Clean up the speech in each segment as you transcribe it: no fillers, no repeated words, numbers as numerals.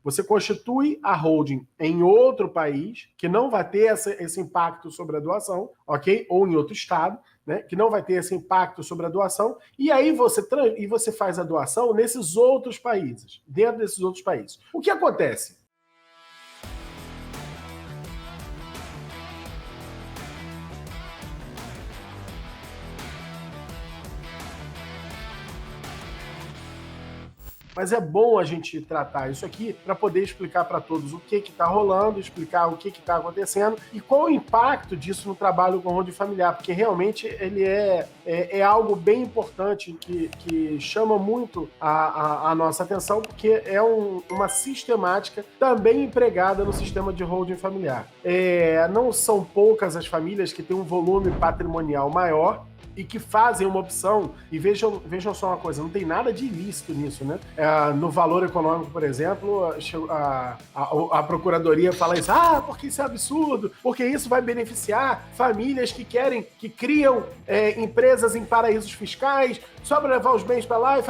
Você constitui a holding em outro país, que não vai ter esse impacto sobre a doação, ok? Ou em outro estado, né? Que não vai ter esse impacto sobre a doação, e aí você faz a doação nesses outros países, dentro desses outros países. O que acontece? Mas é bom a gente tratar isso aqui para poder explicar para todos o que está rolando, explicar o que está acontecendo e qual o impacto disso no trabalho com holding familiar, porque realmente ele é algo bem importante que chama muito a nossa atenção, porque é uma sistemática também empregada no sistema de holding familiar. Não são poucas as famílias que têm um volume patrimonial maior e que fazem uma opção, e vejam só uma coisa, não tem nada de ilícito nisso, né? No valor econômico, por exemplo, a Procuradoria fala isso, porque isso é absurdo, porque isso vai beneficiar famílias que criam empresas em paraísos fiscais, só para levar os bens para lá e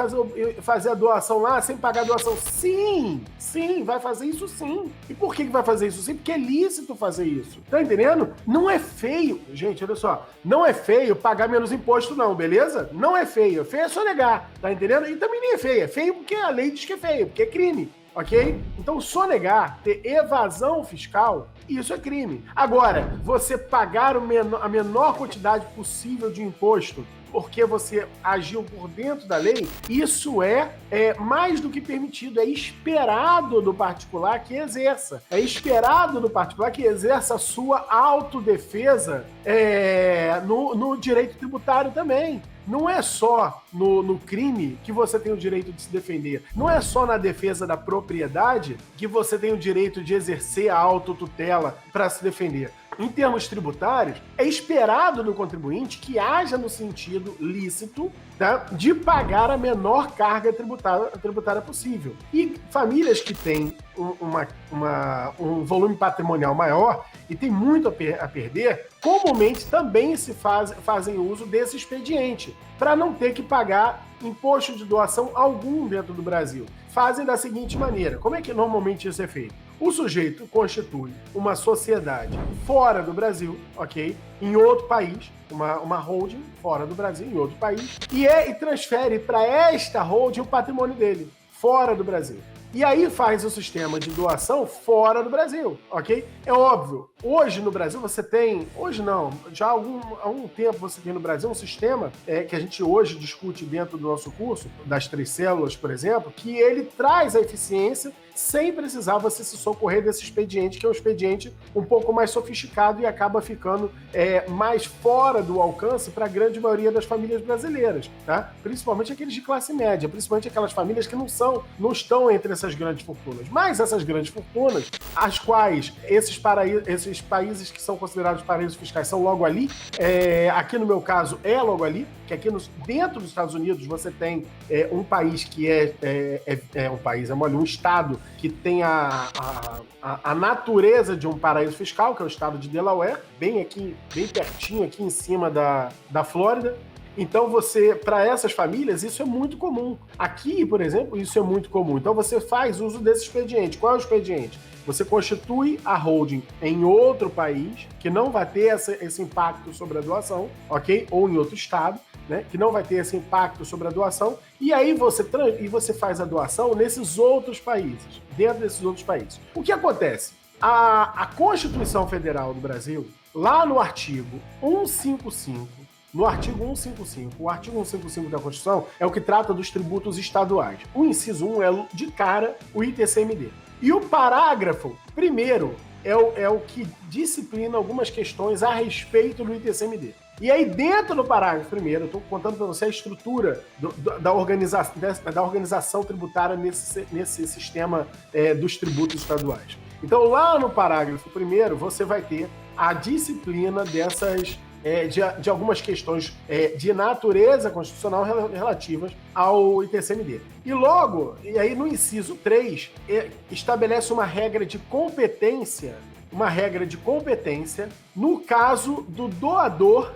fazer a doação lá sem pagar a doação. Sim, vai fazer isso sim. E por que vai fazer isso sim? Porque é lícito fazer isso. Tá entendendo? Não é feio. Gente, olha só. Não é feio pagar menos imposto não, beleza? Não é feio. Feio é só negar. Tá entendendo? E também nem é feio. É feio porque a lei diz que é feio, porque é crime. Ok? Então, sonegar, ter evasão fiscal, isso é crime. Agora, você pagar a menor quantidade possível de imposto porque você agiu por dentro da lei, isso é mais do que permitido, é esperado do particular que exerça. É esperado do particular que exerça a sua autodefesa no direito tributário também. Não é só no crime que você tem o direito de se defender. Não é só na defesa da propriedade que você tem o direito de exercer a autotutela para se defender. Em termos tributários, é esperado do contribuinte que haja no sentido lícito, tá, de pagar a menor carga tributária possível. E famílias que têm um volume patrimonial maior e tem muito a perder, comumente também fazem uso desse expediente, para não ter que pagar imposto de doação algum dentro do Brasil. Fazem da seguinte maneira: como é que normalmente isso é feito? O sujeito constitui uma sociedade fora do Brasil, ok? Em outro país, uma holding fora do Brasil, em outro país, e transfere para esta holding o patrimônio dele, fora do Brasil. E aí faz o sistema de doação fora do Brasil, ok? É óbvio, hoje no Brasil você tem, hoje não, já há algum tempo você tem no Brasil um sistema que a gente hoje discute dentro do nosso curso, das 3 células, por exemplo, que ele traz a eficiência sem precisar você se socorrer desse expediente, que é um expediente um pouco mais sofisticado e acaba ficando mais fora do alcance para a grande maioria das famílias brasileiras, tá? Principalmente aqueles de classe média, principalmente aquelas famílias que não estão entre essas grandes fortunas. Mas essas grandes fortunas, as quais esses países que são considerados paraísos fiscais são logo ali, aqui no meu caso é logo ali, que aqui dentro dos Estados Unidos você tem um país que um estado que tem a natureza de um paraíso fiscal, que é o estado de Delaware, bem pertinho, aqui em cima da Flórida. Então para essas famílias, isso é muito comum. Aqui, por exemplo, isso é muito comum. Então você faz uso desse expediente. Qual é o expediente? Você constitui a holding em outro país, que não vai ter esse impacto sobre a doação, ok? Ou em outro estado, né? Que não vai ter esse impacto sobre a doação, e aí você faz a doação nesses outros países, dentro desses outros países. O que acontece? A Constituição Federal do Brasil, lá no artigo 155, o artigo 155 da Constituição é o que trata dos tributos estaduais. O inciso 1 é, de cara, o ITCMD. E o parágrafo primeiro é o que disciplina algumas questões a respeito do ITCMD. E aí, dentro do parágrafo primeiro, eu estou contando para você a estrutura da organização tributária nesse sistema dos tributos estaduais. Então, lá no parágrafo primeiro, você vai ter a disciplina de algumas questões de natureza constitucional relativas ao ITCMD. E aí no inciso 3, estabelece uma regra de competência no caso do doador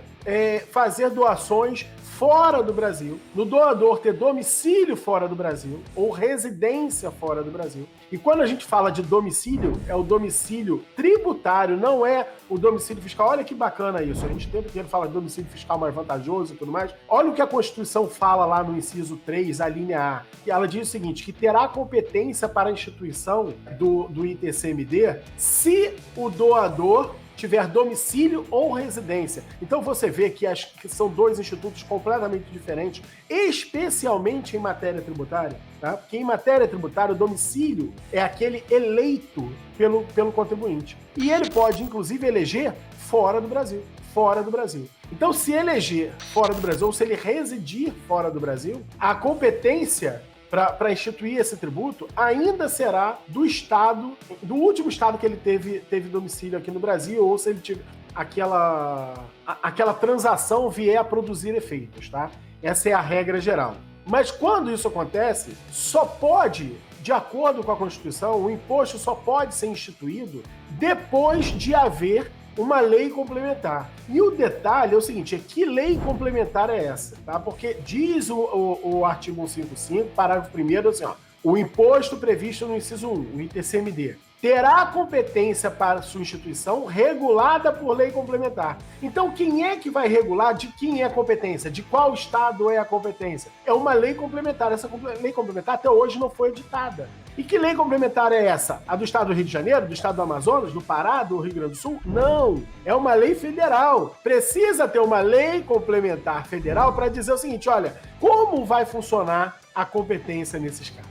fazer doações fora do Brasil, no doador ter domicílio fora do Brasil ou residência fora do Brasil. E quando a gente fala de domicílio, é o domicílio tributário, não é o domicílio fiscal. Olha que bacana isso. A gente o tempo inteiro fala de domicílio fiscal mais vantajoso e tudo mais. Olha o que a Constituição fala lá no inciso 3, a linha A. E ela diz o seguinte, que terá competência para a instituição do ITCMD se o doador tiver domicílio ou residência. Então você vê que são dois institutos completamente diferentes, especialmente em matéria tributária, tá? Porque em matéria tributária o domicílio é aquele eleito pelo contribuinte. E ele pode, inclusive, eleger fora do Brasil. Fora do Brasil. Então, se eleger fora do Brasil, ou se ele residir fora do Brasil, a competência para instituir esse tributo, ainda será do estado, do último estado que ele teve domicílio aqui no Brasil, ou se ele tiver aquela transação vier a produzir efeitos, tá? Essa é a regra geral. Mas quando isso acontece, só pode, de acordo com a Constituição, o imposto só pode ser instituído depois de haver uma lei complementar. E o detalhe é o seguinte, que lei complementar é essa? Tá? Porque diz o artigo 155, parágrafo 1º, assim, ó, o imposto previsto no inciso 1, o ITCMD, terá competência para sua instituição regulada por lei complementar. Então, quem é que vai regular de quem é a competência? De qual estado é a competência? É uma lei complementar. Essa lei complementar até hoje não foi editada. E que lei complementar é essa? A do estado do Rio de Janeiro, do estado do Amazonas, do Pará, do Rio Grande do Sul? Não, é uma lei federal. Precisa ter uma lei complementar federal para dizer o seguinte, olha, como vai funcionar a competência nesses casos?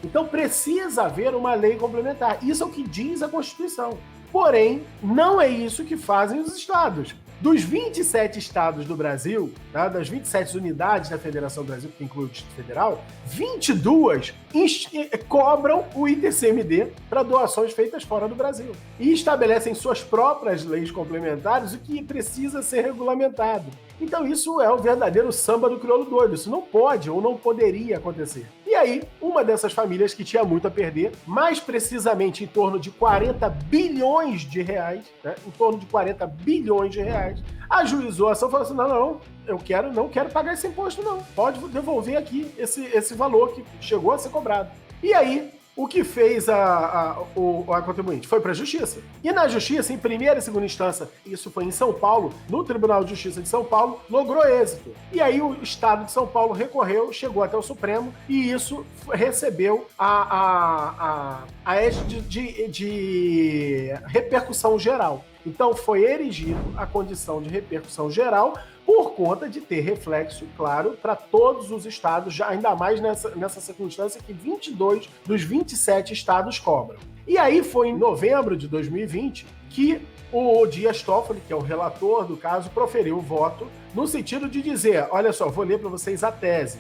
Então precisa haver uma lei complementar. Isso é o que diz a Constituição. Porém, não é isso que fazem os estados. Dos 27 estados do Brasil, tá, das 27 unidades da Federação do Brasil, que inclui o Distrito Federal, 22 cobram o ITCMD para doações feitas fora do Brasil. E estabelecem suas próprias leis complementares, o que precisa ser regulamentado. Então isso é o verdadeiro samba do crioulo doido. Isso não pode ou não poderia acontecer. E aí, uma dessas famílias que tinha muito a perder, mais precisamente em torno de 40 bilhões de reais, né, em torno de 40 bilhões de reais, ajuizou a ação e falou assim, não, eu não quero pagar esse imposto não, pode devolver aqui esse valor que chegou a ser cobrado. E aí, o que fez a contribuinte? Foi para a Justiça. E na Justiça, em primeira e segunda instância, isso foi em São Paulo, no Tribunal de Justiça de São Paulo, logrou êxito. E aí o Estado de São Paulo recorreu, chegou até o Supremo, e isso recebeu a de repercussão geral. Então foi erigido a condição de repercussão geral por conta de ter reflexo, claro, para todos os estados, já ainda mais nessa circunstância que 22 dos 27 estados cobram. E aí foi em novembro de 2020 que o Dias Toffoli, que é o relator do caso, proferiu o voto no sentido de dizer, olha só, vou ler para vocês a tese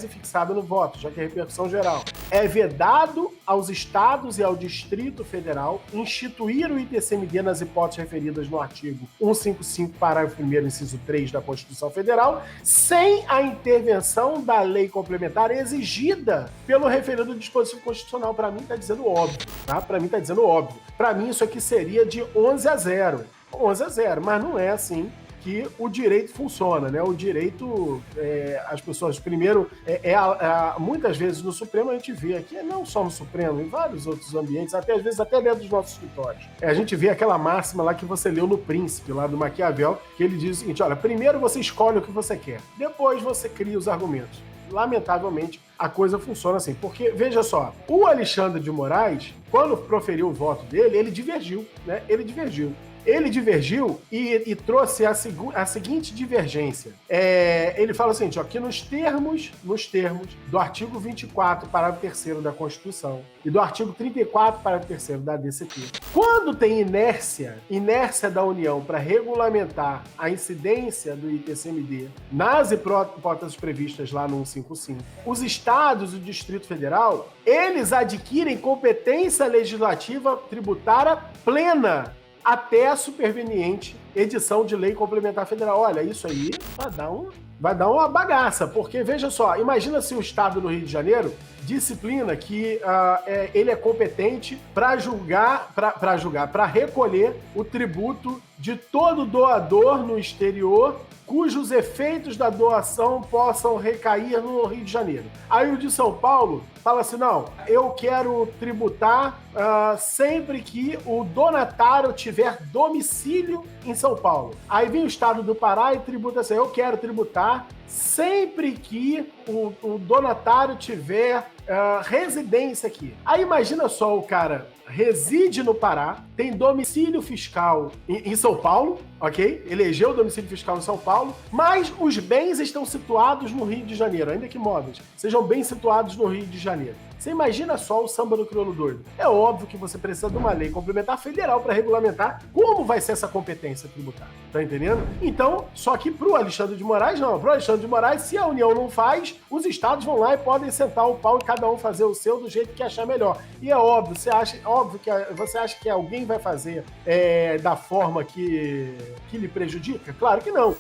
fixada no voto, já que é repercussão geral. É vedado aos estados e ao Distrito Federal instituir o ITCMD nas hipóteses referidas no artigo 155, parágrafo 1º, inciso 3 da Constituição Federal, sem a intervenção da lei complementar exigida pelo referido dispositivo constitucional. Para mim está dizendo óbvio, tá? Para mim está dizendo óbvio. Para mim isso aqui seria de 11-0. 11-0, mas não é assim que o direito funciona, né? O direito, as pessoas, primeiro, muitas vezes no Supremo a gente vê aqui, não só no Supremo, em vários outros ambientes, até às vezes até dentro dos nossos escritórios. A gente vê aquela máxima lá que você leu no Príncipe, lá do Maquiavel, que ele diz o seguinte, olha, primeiro você escolhe o que você quer, depois você cria os argumentos. Lamentavelmente, a coisa funciona assim, porque, veja só, o Alexandre de Moraes, quando proferiu o voto dele, ele divergiu, né? Ele divergiu e trouxe a seguinte divergência. Ele fala o seguinte, ó, que nos termos do artigo 24, parágrafo 3º da Constituição e do artigo 34, parágrafo 3º da DCT, quando tem inércia da União para regulamentar a incidência do ITCMD nas hipóteses previstas lá no 155, os estados e o Distrito Federal, eles adquirem competência legislativa tributária plena até a superveniente edição de lei complementar federal. Olha, isso aí vai dar uma bagaça, porque, veja só, imagina se o estado do Rio de Janeiro disciplina que ele é competente para para recolher o tributo de todo doador no exterior cujos efeitos da doação possam recair no Rio de Janeiro. Aí o de São Paulo fala assim, não, eu quero tributar sempre que o donatário tiver domicílio em São Paulo. Aí vem o estado do Pará e tributa assim, eu quero tributar sempre que o donatário tiver residência aqui. Aí imagina só, o cara reside no Pará, tem domicílio fiscal em São Paulo, ok? Elegeu o domicílio fiscal em São Paulo, mas os bens estão situados no Rio de Janeiro, ainda que imóveis, sejam bem situados no Rio de Janeiro. Você imagina só o samba do crioulo doido. É óbvio que você precisa de uma lei complementar federal para regulamentar como vai ser essa competência tributária. Tá entendendo? Então, só que pro Alexandre de Moraes, não. Pro Alexandre de Moraes, se a União não faz, os estados vão lá e podem sentar o pau e cada um fazer o seu do jeito que achar melhor. E é óbvio, você acha que alguém vai fazer da forma que lhe prejudica? Claro que não.